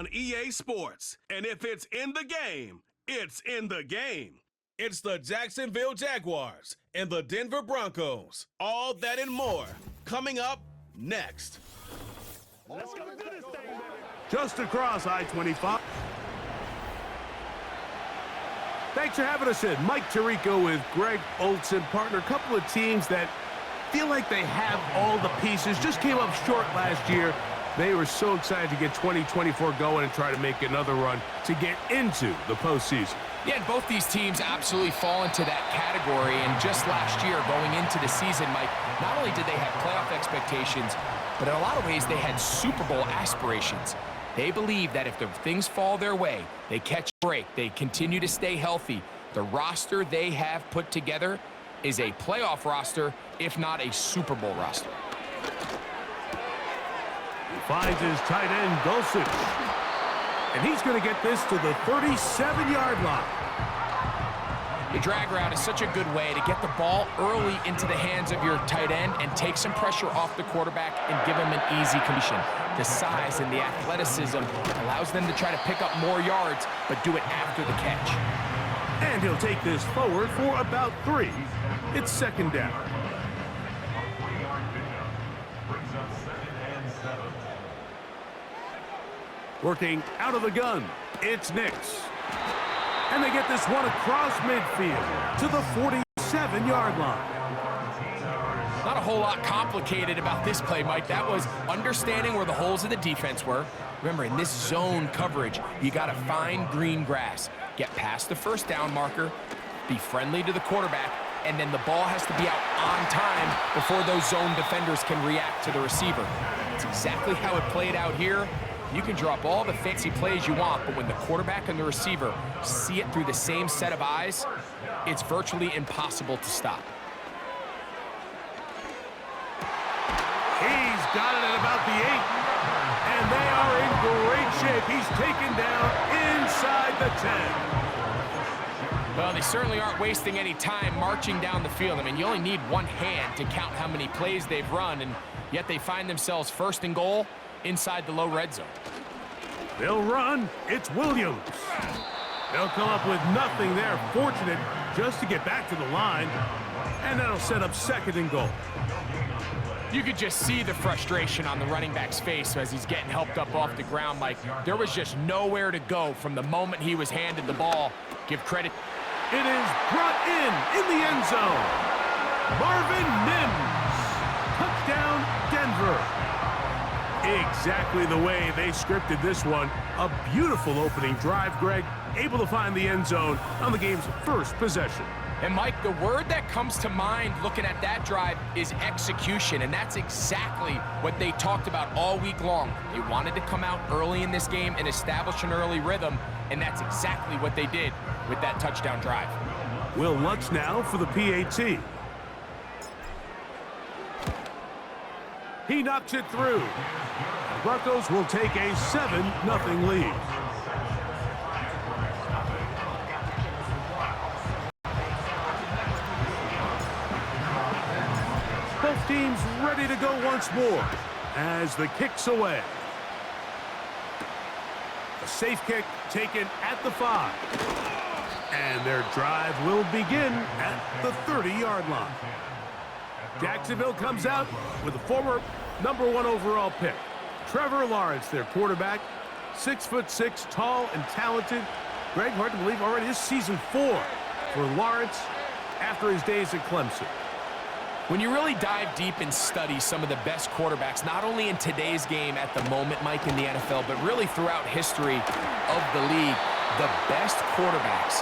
on EA Sports. And if it's in the game, it's in the game. It's the Jacksonville Jaguars and the Denver Broncos. All that and more coming up next. Let's go do this thing, baby. Just across I-25. Thanks for having us in. Mike Tirico with Greg Olson, partner. A couple of teams that feel like they have all the pieces. Just came up short last year. They were so excited to get 2024 going and try to make another run to get into the postseason. Yeah, and both these teams absolutely fall into that category. And just last year, going into the season, Mike, not only did they have playoff expectations, but in a lot of ways, they had Super Bowl aspirations. They believe that if the things fall their way, they catch a break, they continue to stay healthy, the roster they have put together is a playoff roster, if not a Super Bowl roster. He finds his tight end, Dulcich. And he's going to get this to the 37-yard line. The drag route is such a good way to get the ball early into the hands of your tight end and take some pressure off the quarterback and give him an easy completion. The size and the athleticism allows them to try to pick up more yards, but do it after the catch. And he'll take this forward for about 3. It's second down. Working out of the gun, it's Nix. And they get this one across midfield to the 47-yard line. Not a whole lot complicated about this play, Mike. That was understanding where the holes of the defense were. Remember, in this zone coverage, you got to find green grass, get past the first down marker, be friendly to the quarterback, and then the ball has to be out on time before those zone defenders can react to the receiver. That's exactly how it played out here. You can drop all the fancy plays you want, but when the quarterback and the receiver see it through the same set of eyes, it's virtually impossible to stop. He's got it at about the 8. And they are in great shape. He's taken down inside the 10. Well, they certainly aren't wasting any time marching down the field. I mean, you only need one hand to count how many plays they've run, and yet they find themselves first and goal inside the low red zone. They'll run. It's Williams. They'll come up with nothing there. Fortunate just to get back to the line. And that'll set up second and goal. You could just see the frustration on the running back's face as he's getting helped up off the ground. Like, there was just nowhere to go from the moment he was handed the ball. Give credit. It is brought in the end zone. Marvin Mims. Touchdown, Denver. Exactly the way they scripted this one. A beautiful opening drive, Greg. Able to find the end zone on the game's first possession. And Mike, the word that comes to mind looking at that drive is execution, and that's exactly what they talked about all week long. They wanted to come out early in this game and establish an early rhythm, and that's exactly what they did with that touchdown drive. Will Lutz now for the PAT. He knocks it through. The Broncos will take a 7-0 lead. Both teams ready to go once more as the kick's away. A safe kick taken at the 5. And their drive will begin at the 30-yard line. Jacksonville comes out with a former #1 overall pick. Trevor Lawrence, their quarterback, 6'6", tall and talented. Greg, hard to believe already this season 4 for Lawrence after his days at Clemson. When you really dive deep and study some of the best quarterbacks, not only in today's game at the moment, Mike, in the NFL, but really throughout history of the league, the best quarterbacks,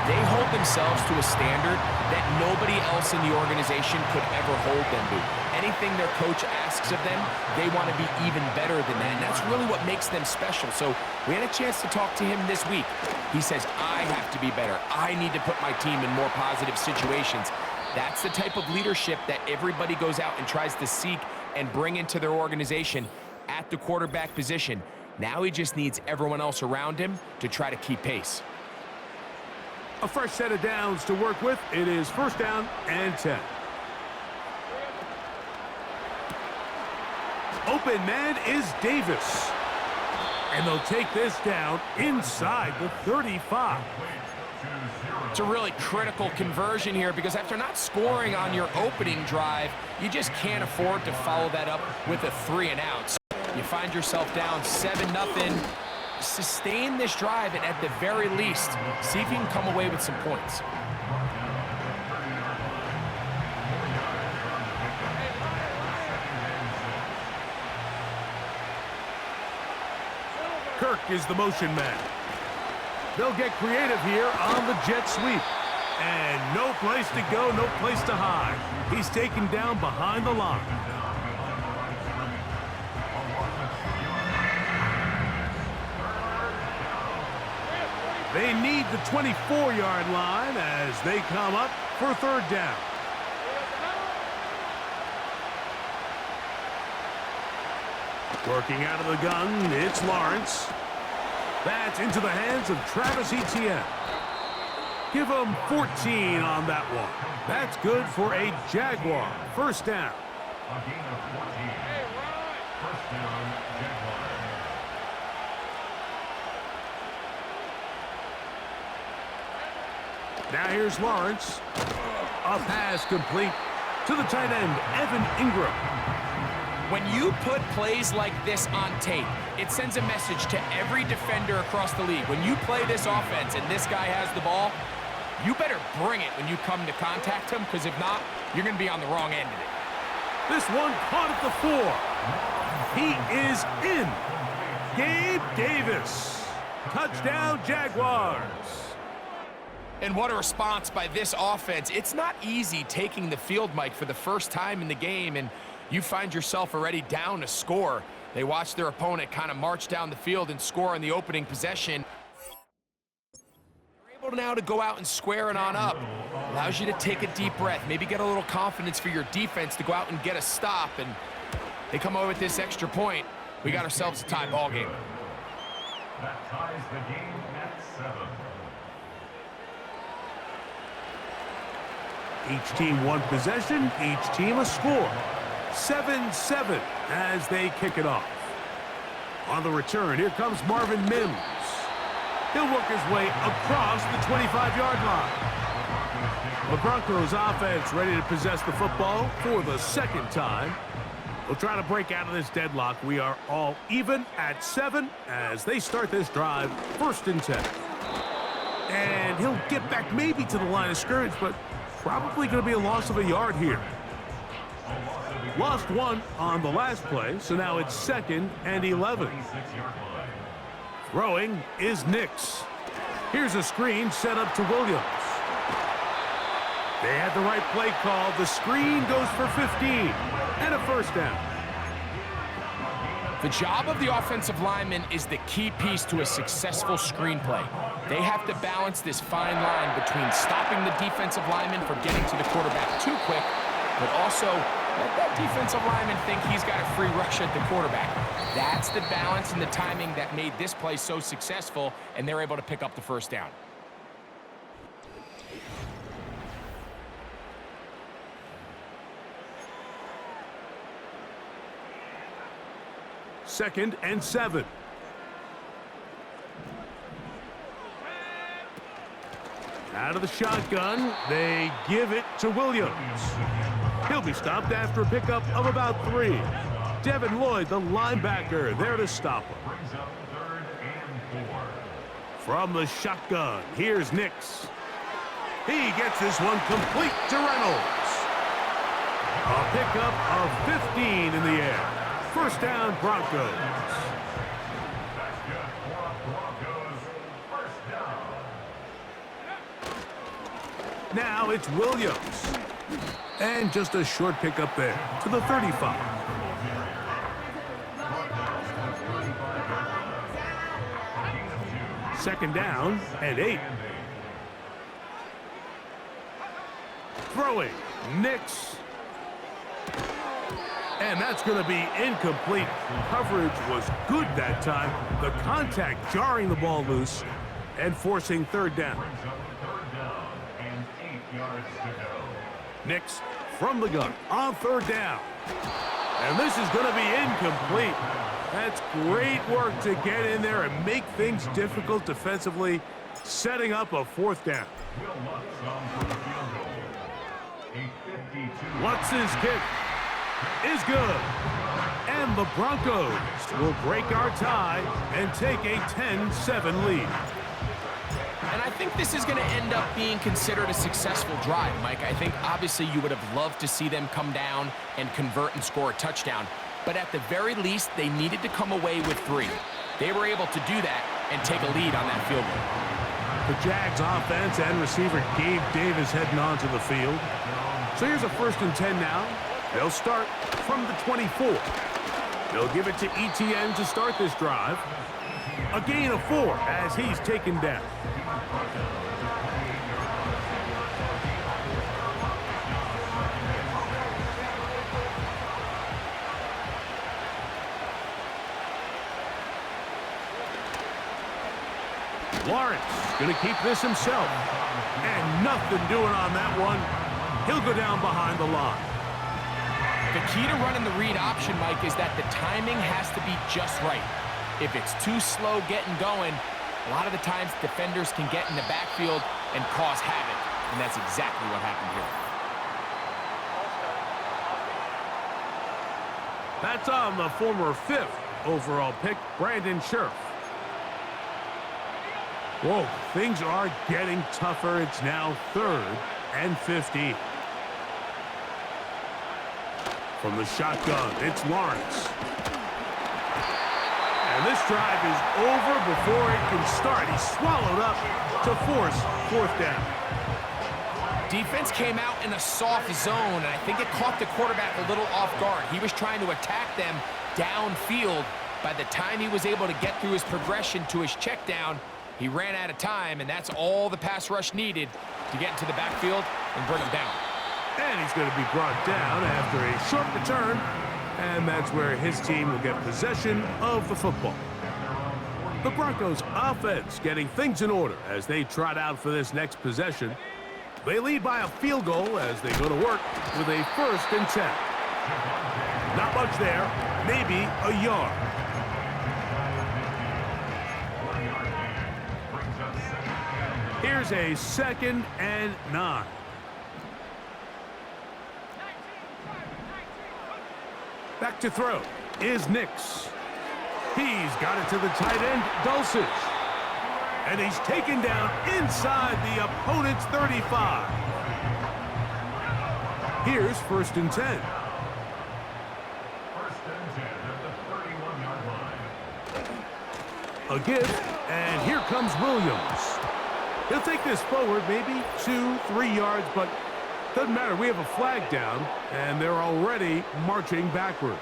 they hold themselves to a standard that nobody else in the organization could ever hold them to. Anything their coach asks of them, they want to be even better than that, and that's really what makes them special. So we had a chance to talk to him this week. He says, I have to be better. I need to put my team in more positive situations. That's the type of leadership that everybody goes out and tries to seek and bring into their organization at the quarterback position. Now he just needs everyone else around him to try to keep pace. A fresh set of downs to work with. It is first down and 10. Open man is Davis. And they'll take this down inside the 35. It's a really critical conversion here because after not scoring on your opening drive, you just can't afford to follow that up with a 3 and out. You find yourself down 7-0. Sustain this drive and at the very least, see if you can come away with some points. Kirk is the motion man. They'll get creative here on the jet sweep. And no place to go, no place to hide. He's taken down behind the line. They need the 24-yard line as they come up for third down. Working out of the gun, it's Lawrence. That's into the hands of Travis Etienne. Give him 14 on that one. That's good for a Jaguar. First down. A gain of 14. First down, Jaguars. Now here's Lawrence. A pass complete to the tight end, Evan Ingram. When you put plays like this on tape, it sends a message to every defender across the league. When you play this offense and this guy has the ball, you better bring it when you come to contact him, because if not, you're going to be on the wrong end of it. This one caught at the 4. He is in. Gabe Davis. Touchdown, Jaguars. And what a response by this offense. It's not easy taking the field, Mike, for the first time in the game, and you find yourself already down a score. They watch their opponent kind of march down the field and score on the opening possession. You're able now to go out and square it on up. Allows you to take a deep breath, maybe get a little confidence for your defense to go out and get a stop, and they come away with this extra point. We got ourselves a tie ball game. That ties the game at 7. Each team one possession, each team a score. 7-7 as they kick it off. On the return, here comes Marvin Mims. He'll work his way across the 25-yard line. The Broncos offense ready to possess the football for the second time. We'll try to break out of this deadlock. We are all even at 7 as they start this drive, 1st and 10. And he'll get back maybe to the line of scrimmage, but probably going to be a loss of a yard here. Lost 1 on the last play, so now it's 2nd and 11. Throwing is Nix. Here's a screen set up to Williams. They had the right play call. The screen goes for 15 and a first down. The job of the offensive lineman is the key piece to a successful screenplay. They have to balance this fine line between stopping the defensive lineman from getting to the quarterback too quick, but also let that defensive lineman think he's got a free rush at the quarterback. That's the balance and the timing that made this play so successful, and they're able to pick up the first down. Second and 7. Out of the shotgun, they give it to Williams. He'll be stopped after a pickup of about 3. Devin Lloyd, the linebacker, there to stop him. Brings up 3rd and 4. From the shotgun, here's Nix. He gets this one complete to Reynolds. A pickup of 15 in the air. First down, Broncos. That's good for Broncos. First down. Now it's Williams. And just a short pickup there to the 35. Second down and 8. Throwing, Nix. And that's going to be incomplete. Coverage was good that time. The contact jarring the ball loose and forcing third down. Brings up 3rd down and 8 yards to go. Nix from the gun on 3rd down. And this is going to be incomplete. That's great work to get in there and make things difficult defensively, setting up a fourth down. Lutz's kick is good. And the Broncos will break our tie and take a 10-7 lead. And I think this is going to end up being considered a successful drive, Mike. I think obviously you would have loved to see them come down and convert and score a touchdown. But at the very least, they needed to come away with 3. They were able to do that and take a lead on that field goal. The Jags offense and receiver Gabe Davis heading onto the field. So here's a 1st and 10 now. They'll start from the 24. They'll give it to ETN to start this drive. A gain of 4 as he's taken down. Lawrence going to keep this himself. And nothing doing on that one. He'll go down behind the line. The key to running the read option, Mike, is that the timing has to be just right. If it's too slow getting going, a lot of the times defenders can get in the backfield and cause havoc, and that's exactly what happened here. That's on the former 5th overall pick, Brandon Scherf. Whoa, things are getting tougher. It's now 3rd and 50. From the shotgun, it's Lawrence. And this drive is over before it can start. He's swallowed up to force 4th down. Defense came out in a soft zone, and I think it caught the quarterback a little off guard. He was trying to attack them downfield. By the time he was able to get through his progression to his check down, he ran out of time, and that's all the pass rush needed to get into the backfield and bring him down. And he's going to be brought down after a short return, and that's where his team will get possession of the football. The Broncos offense getting things in order as they trot out for this next possession. They lead by a field goal as they go to work with a 1st and 10. Not much there, maybe a yard. Here's a 2nd and 9. Back to throw is Nix. He's got it to the tight end, Dulcich. And he's taken down inside the opponent's 35. Here's 1st and 10. 1st and 10 at the 31-yard line. A give, and here comes Williams. He'll take this forward, maybe 2-3 yards, but doesn't matter. We have a flag down, and they're already marching backward.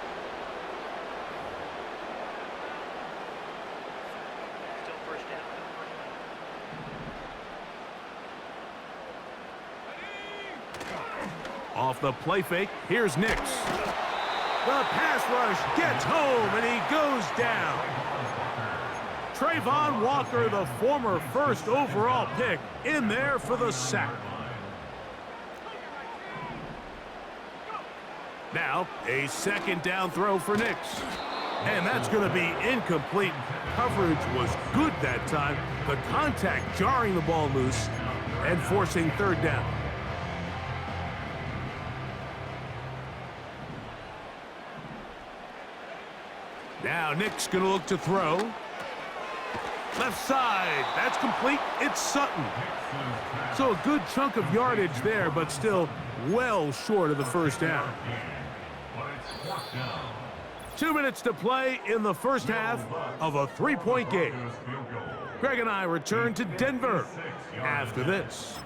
Off the play fake, here's Nix. The pass rush gets home, and he goes down. Trayvon Walker, the former 1st overall pick, in there for the sack. Now, a 2nd down throw for Nix. And that's going to be incomplete. Coverage was good that time. The contact jarring the ball loose and forcing 3rd down. Now Nick's going to look to throw. Left side, that's complete. It's Sutton. So a good chunk of yardage there, but still well short of the 1st down. 2 minutes to play in the 1st half of a 3-point game. Greg and I return to Denver after this.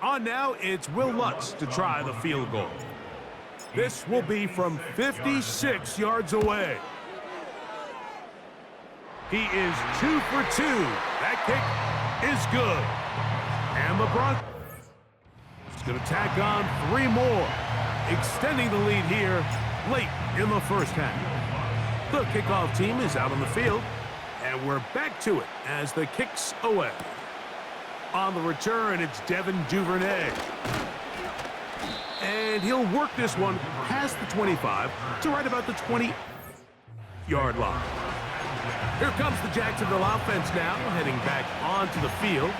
On now, it's Will Lutz to try the field goal. This will be from 56 yards away. He is 2 for 2. That kick is good. And the Broncos is going to tack on 3 more, extending the lead here late in the 1st half. The kickoff team is out on the field, and we're back to it as the kick's away. On the return, it's Devin Duvernay. And he'll work this one past the 25 to right about the 20-yard line. Here comes the Jacksonville offense now, heading back onto the field.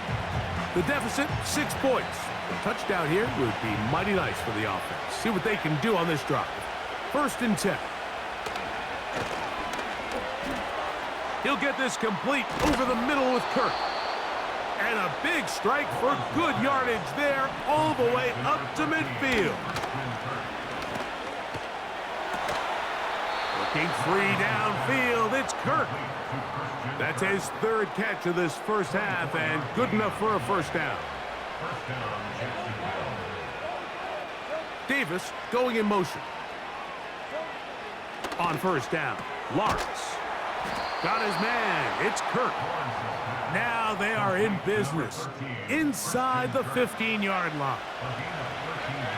The deficit, 6 points. A touchdown here would be mighty nice for the offense. See what they can do on this drive. 1st and 10. He'll get this complete over the middle with Kirk. And a big strike for good yardage there, all the way up to midfield. Looking free downfield, it's Kirk. That's his 3rd catch of this first half, and good enough for a first down. Davis going in motion. On first down, Lawrence. Got his man, it's Kirk. Now they are in business, inside the 15-yard line.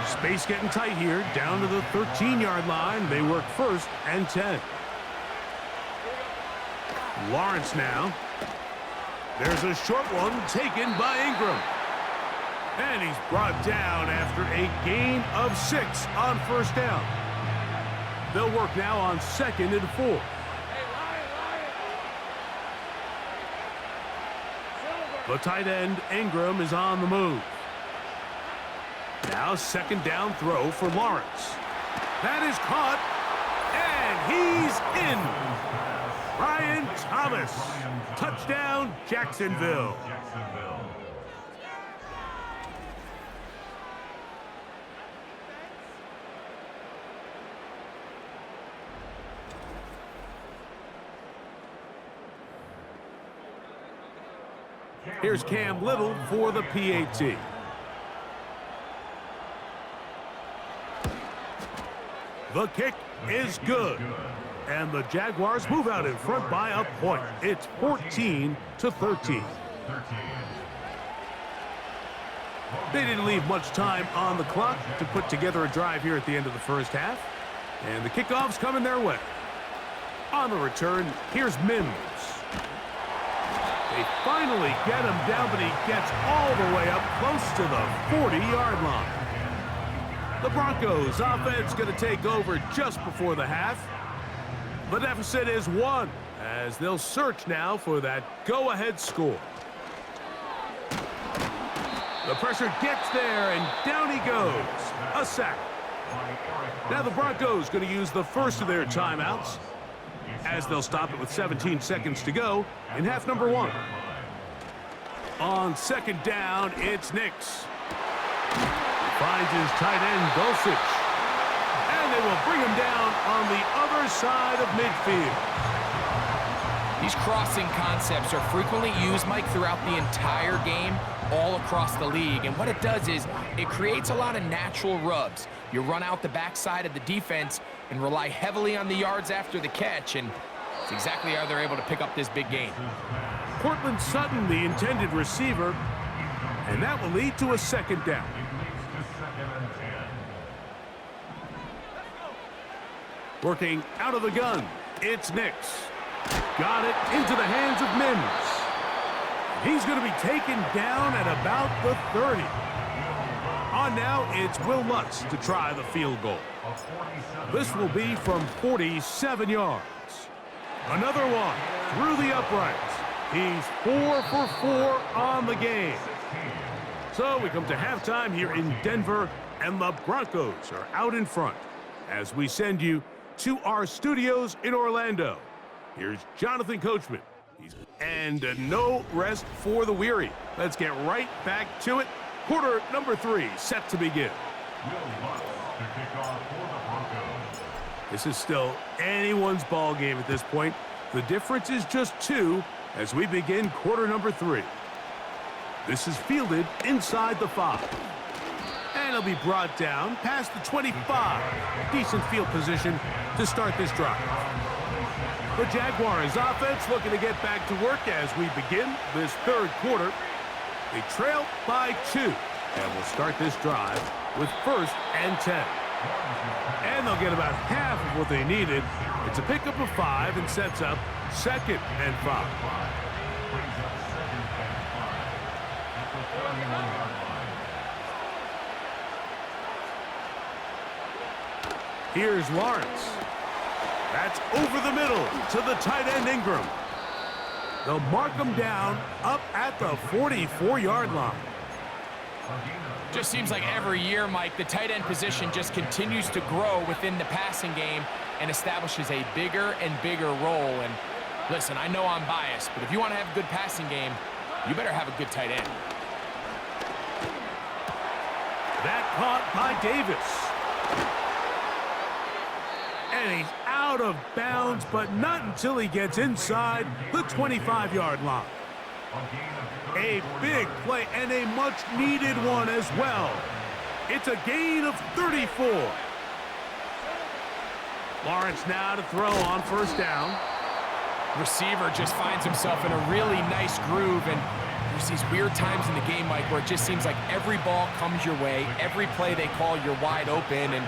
Space getting tight here, down to the 13-yard line. They work 1st and 10. Lawrence now. There's a short one taken by Ingram. And he's brought down after a gain of 6 on first down. They'll work now on 2nd and 4. The tight end, Ingram, is on the move. Now 2nd down throw for Lawrence. That is caught, and he's in. Brian Thomas. Touchdown, Jacksonville. Here's Cam Little for the PAT. The kick is good. And the Jaguars move out in front by a point. It's 14-13. They didn't leave much time on the clock to put together a drive here at the end of the first half. And the kickoff's coming their way. On the return, here's Mims. They finally get him down, but he gets all the way up close to the 40-yard line. The Broncos offense going to take over just before the half. The deficit is 1, as they'll search now for that go-ahead score. The pressure gets there, and down he goes. A sack. Now the Broncos going to use the first of their timeouts, as they'll stop it with 17 seconds to go in half number 1. On 2nd down, it's Nix. Finds his tight end, Dulcich. And they will bring him down on the other side of midfield. These crossing concepts are frequently used, Mike, throughout the entire game, all across the league. And what it does is it creates a lot of natural rubs. You run out the backside of the defense and rely heavily on the yards after the catch, and it's exactly how they're able to pick up this big gain. Cortland Sutton, the intended receiver, and that will lead to a 2nd down. Working out of the gun, it's Nix. Got it into the hands of Mims. He's going to be taken down at about the 30. On now, it's Will Lutz to try the field goal. This will be from 47 yards. Another one through the uprights. He's 4 for 4 on the game. So we come to halftime here in Denver, and the Broncos are out in front as we send you to our studios in Orlando. Here's Jonathan Coachman. And no rest for the weary. Let's get right back to it. Quarter number 3 set to begin. This is still anyone's ball game at this point. The difference is just 2 as we begin quarter number 3. This is fielded inside the 5. And it'll be brought down past the 25. Decent field position to start this drive. The Jaguars offense looking to get back to work as we begin this 3rd quarter. They trail by 2. And we'll start this drive with 1st and 10. And they'll get about half of what they needed. It's a pickup of 5 and sets up 2nd and 5. Here's Lawrence. That's over the middle to the tight end Ingram. They'll mark him down up at the 44-yard line. Just seems like every year, Mike, the tight end position just continues to grow within the passing game and establishes a bigger and bigger role. And listen, I know I'm biased, but if you want to have a good passing game, you better have a good tight end. That caught by Davis. And he's out of bounds, but not until he gets inside the 25-yard line. A big play and a much-needed one as well. It's a gain of 34. Lawrence now to throw on first down. Receiver just finds himself in a really nice groove, and there's these weird times in the game, Mike, where it just seems like every ball comes your way, every play they call, you're wide open, and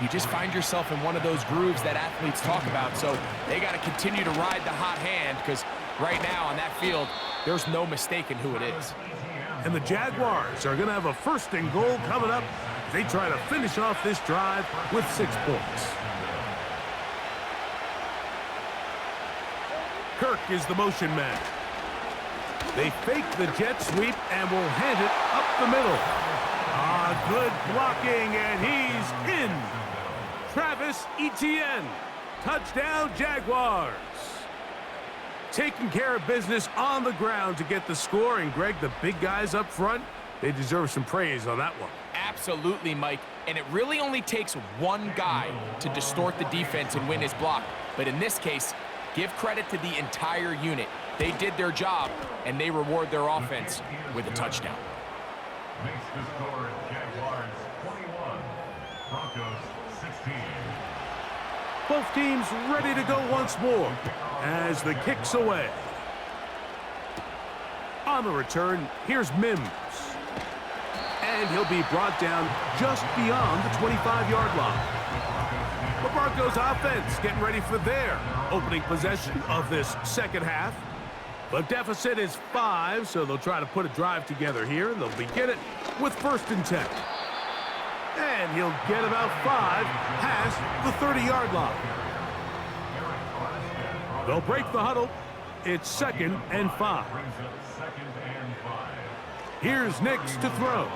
you just find yourself in one of those grooves that athletes talk about. So they got to continue to ride the hot hand, because right now on that field, there's no mistaking who it is. And the Jaguars are going to have a first and goal coming up as they try to finish off this drive with 6 points. Kirk is the motion man. They fake the jet sweep and will hand it up the middle. Good blocking, and he's in. Travis Etienne. Touchdown, Jaguars. Taking care of business on the ground to get the score. And, Greg, the big guys up front, they deserve some praise on that one. Absolutely, Mike. And it really only takes one guy to distort the defense and win his block. But in this case, give credit to the entire unit. They did their job, and they reward their offense with a touchdown. Makes the score Jaguars 21, Broncos 16. Both teams ready to go once more as the kick's away. On the return, here's Mims. And he'll be brought down just beyond the 25-yard line. The Broncos offense getting ready for their opening possession of this second half. The deficit is 5, so they'll try to put a drive together here, and they'll begin it with 1st and 10. And he'll get about 5 past the 30-yard line. They'll break the huddle. It's 2nd and 5. Here's Nix to throw.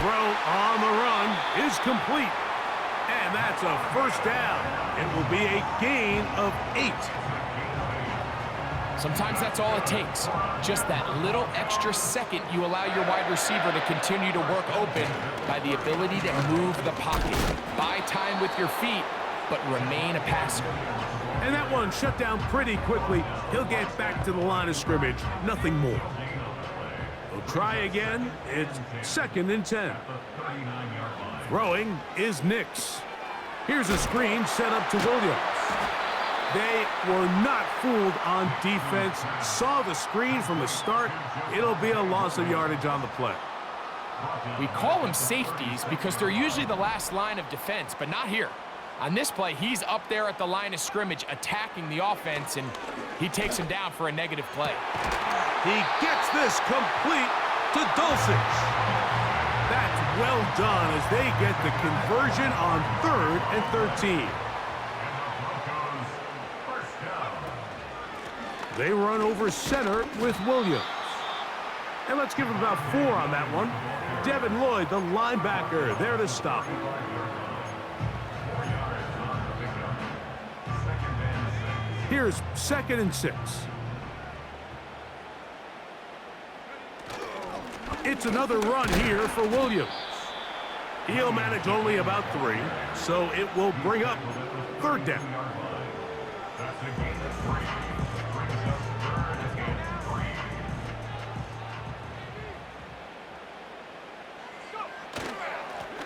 Throw on the run is complete. And that's a first down. It will be a gain of 8. Sometimes that's all it takes. Just that little extra second you allow your wide receiver to continue to work open by the ability to move the pocket. Buy time with your feet, but remain a passer. And that one shut down pretty quickly. He'll get back to the line of scrimmage. Nothing more. They'll try again. It's 2nd and 10. Throwing is Nix. Here's a screen set up to Williams. They were not fooled on defense. Saw the screen from the start. It'll be a loss of yardage on the play. We call them safeties because they're usually the last line of defense, but not here. On this play, he's up there at the line of scrimmage attacking the offense, and he takes him down for a negative play. He gets this complete to Dulcich. That's well done as they get the conversion on 3rd and 13. They run over center with Williams. And let's give him about 4 on that one. Devin Lloyd, the linebacker, there to stop. Here's 2nd and 6. It's another run here for Williams. He'll manage only about 3, so it will bring up 3rd down.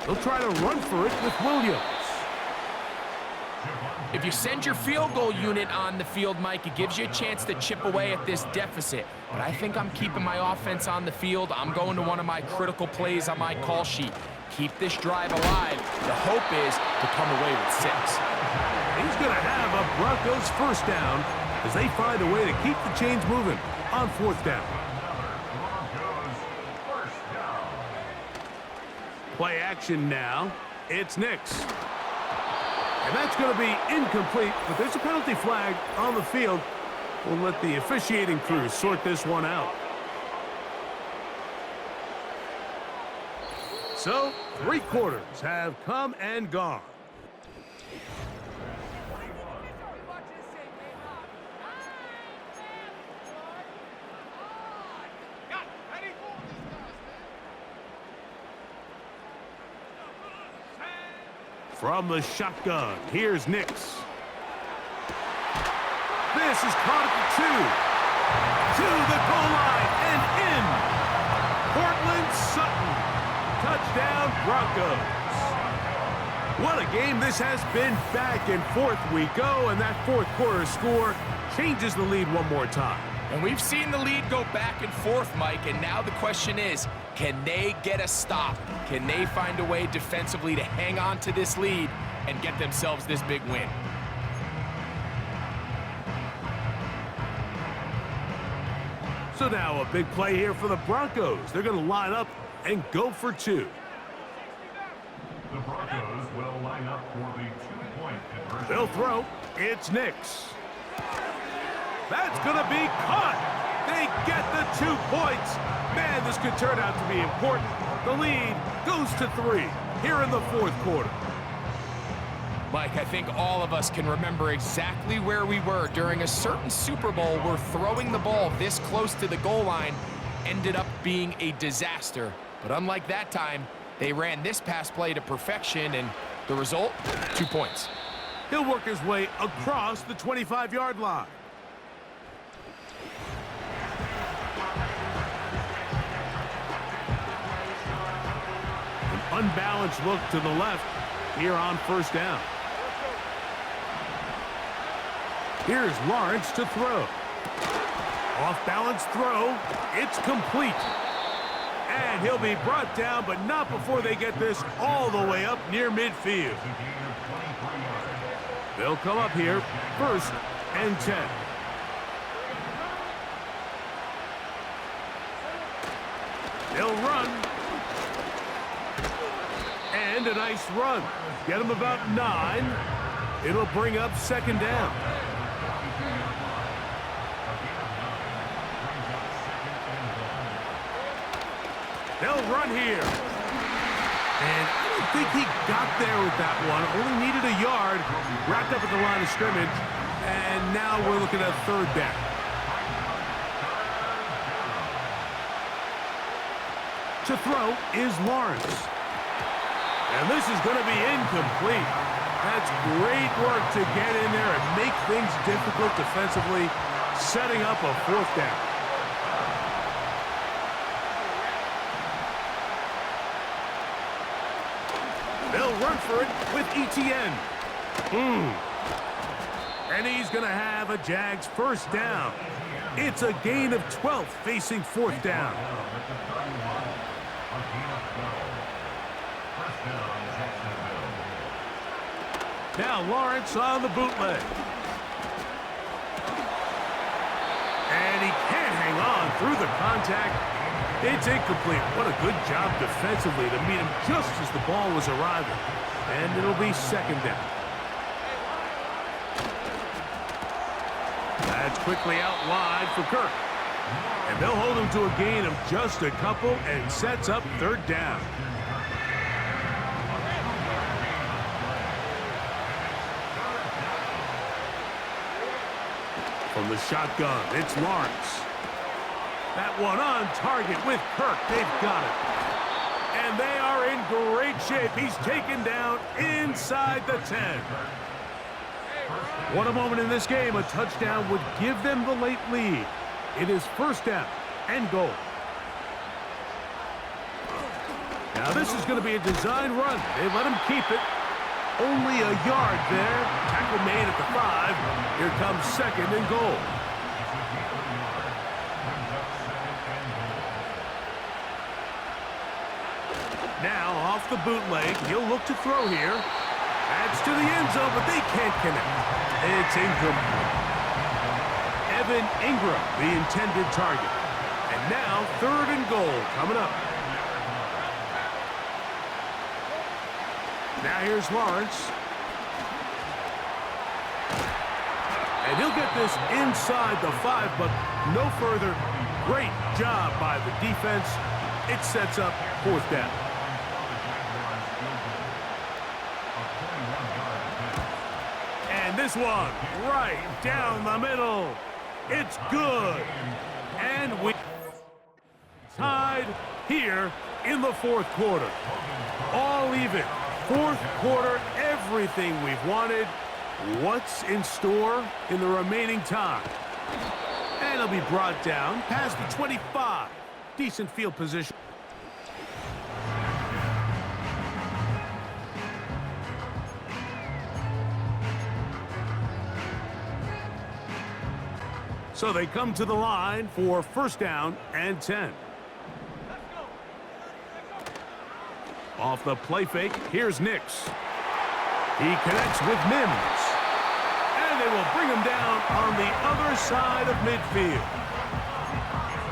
They'll try to run for it with Williams. If you send your field goal unit on the field, Mike, it gives you a chance to chip away at this deficit. But I think I'm keeping my offense on the field. I'm going to one of my critical plays on my call sheet. Keep this drive alive. The hope is to come away with 6. He's going to have a Broncos first down as they find a way to keep the chains moving on 4th down. Play action now. It's Nix. And that's going to be incomplete, but there's a penalty flag on the field. We'll let the officiating crew sort this one out. So, 3 quarters have come and gone. From the shotgun, here's Nix. This is caught at the 2. To the goal line and in. Portland Sutton. Touchdown, Broncos. What a game this has been. Back and forth we go, and that fourth quarter score changes the lead one more time. And we've seen the lead go back and forth, Mike, and now the question is, can they get a stop? Can they find a way defensively to hang on to this lead and get themselves this big win? So now a big play here for the Broncos. They're going to line up and go for 2. The Broncos will line up for the 2-point conversion. They'll throw. It's Nix. That's going to be caught. They get the 2 points. Man, this could turn out to be important. The lead goes to 3 here in the fourth quarter. Mike, I think all of us can remember exactly where we were during a certain Super Bowl where throwing the ball this close to the goal line ended up being a disaster. But unlike that time, they ran this pass play to perfection, and the result, 2 points. He'll work his way across the 25-yard line. An unbalanced look to the left here on first down. Here's Lawrence to throw. Off-balance throw. It's complete. And he'll be brought down, but not before they get this all the way up near midfield. They'll come up here, 1st and 10. They'll run. And a nice run. Get him about 9. It'll bring up 2nd down. They'll run here. And I don't think he got there with that one. Only needed a yard. Wrapped up at the line of scrimmage. And now we're looking at 3rd down. To throw is Lawrence. And this is going to be incomplete. That's great work to get in there and make things difficult defensively, setting up a 4th down. They'll run for it with Etienne. And he's going to have a Jags 1st down. It's a gain of 12 facing 4th down. Now Lawrence on the bootleg. And he can't hang on through the contact. It's incomplete. What a good job defensively to meet him just as the ball was arriving. And it'll be 2nd down. That's quickly out wide for Kirk. And they'll hold him to a gain of just a couple and sets up 3rd down. From the shotgun, it's Lawrence. That one on target with Kirk. They've got it. And they are in great shape. He's taken down inside the 10. What a moment in this game. A touchdown would give them the late lead. It is 1st down and goal. Now this is going to be a design run. They let him keep it. Only a yard there. Tackle made at the 5. Here comes 2nd and goal. Now off the bootleg. He'll look to throw here. Adds to the end zone, but they can't connect. It's incomplete. Evan Ingram, the intended target. And now 3rd and goal coming up. Now here's Lawrence. And he'll get this inside the 5, but no further. Great job by the defense. It sets up 4th down. And this one right down the middle. It's good. And we tied here in the 4th quarter. All even. 4th quarter, everything we've wanted. What's in store in the remaining time? And it'll be brought down past the 25. Decent field position. So they come to the line for 1st down and 10. Off the play fake, here's Nix. He connects with Mims. And they will bring him down on the other side of midfield.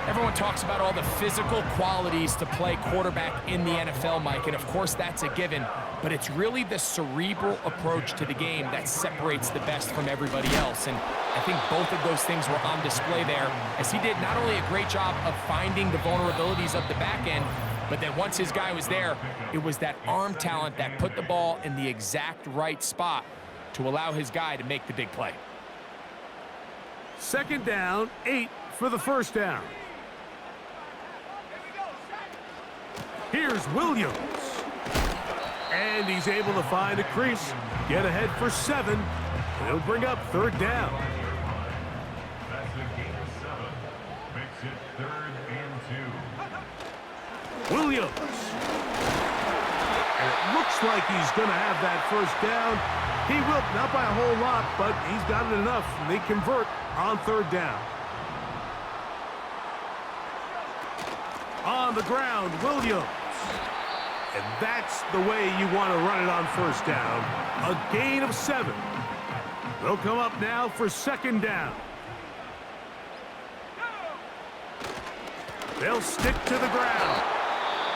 Everyone talks about all the physical qualities to play quarterback in the NFL, Mike, and of course that's a given, but it's really the cerebral approach to the game that separates the best from everybody else, and I think both of those things were on display there, as he did not only a great job of finding the vulnerabilities of the back end, but then once his guy was there, it was that arm talent that put the ball in the exact right spot to allow his guy to make the big play. 2nd down, 8 for the 1st down. Here's Williams. And he's able to find a crease, get ahead for 7, and he'll bring up 3rd down. That's a gain of 7. Makes it 3rd and 2. Williams. And it looks like he's going to have that 1st down. He will, not by a whole lot, but he's got it enough. They convert on 3rd down. On the ground, Williams. And that's the way you want to run it on 1st down. A gain of 7. They'll come up now for 2nd down. They'll stick to the ground.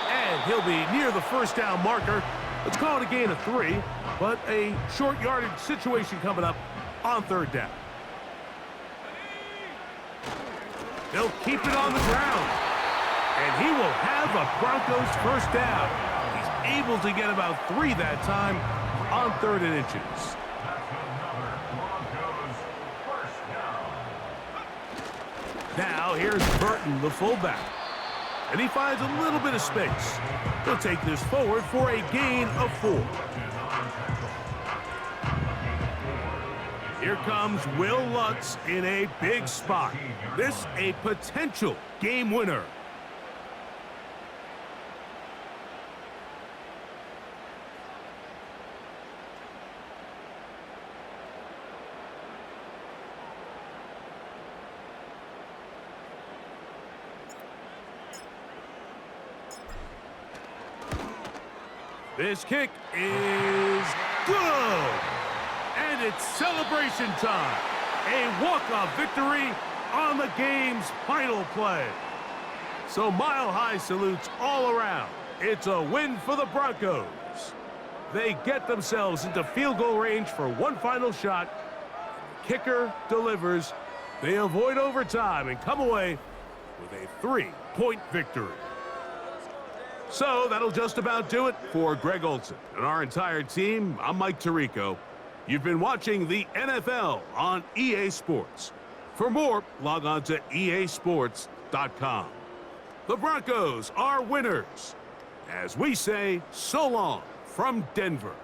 And he'll be near the 1st down marker. Let's call it a gain of 3, but a short yardage situation coming up on 3rd down. They'll keep it on the ground. And he will have a Broncos 1st down. He's able to get about 3 that time on 3rd and inches. That's another Broncos 1st down. Now here's Burton, the fullback. And he finds a little bit of space. He'll take this forward for a gain of 4. Here comes Will Lutz in a big spot. This a potential game winner. This kick is good. And it's celebration time. A walk-off victory on the game's final play. So mile-high salutes all around. It's a win for the Broncos. They get themselves into field goal range for one final shot. Kicker delivers. They avoid overtime and come away with a 3-point victory. So that'll just about do it for Greg Olson and our entire team. I'm Mike Tirico. You've been watching the NFL on EA Sports. For more, log on to easports.com. The Broncos are winners. As we say, so long from Denver.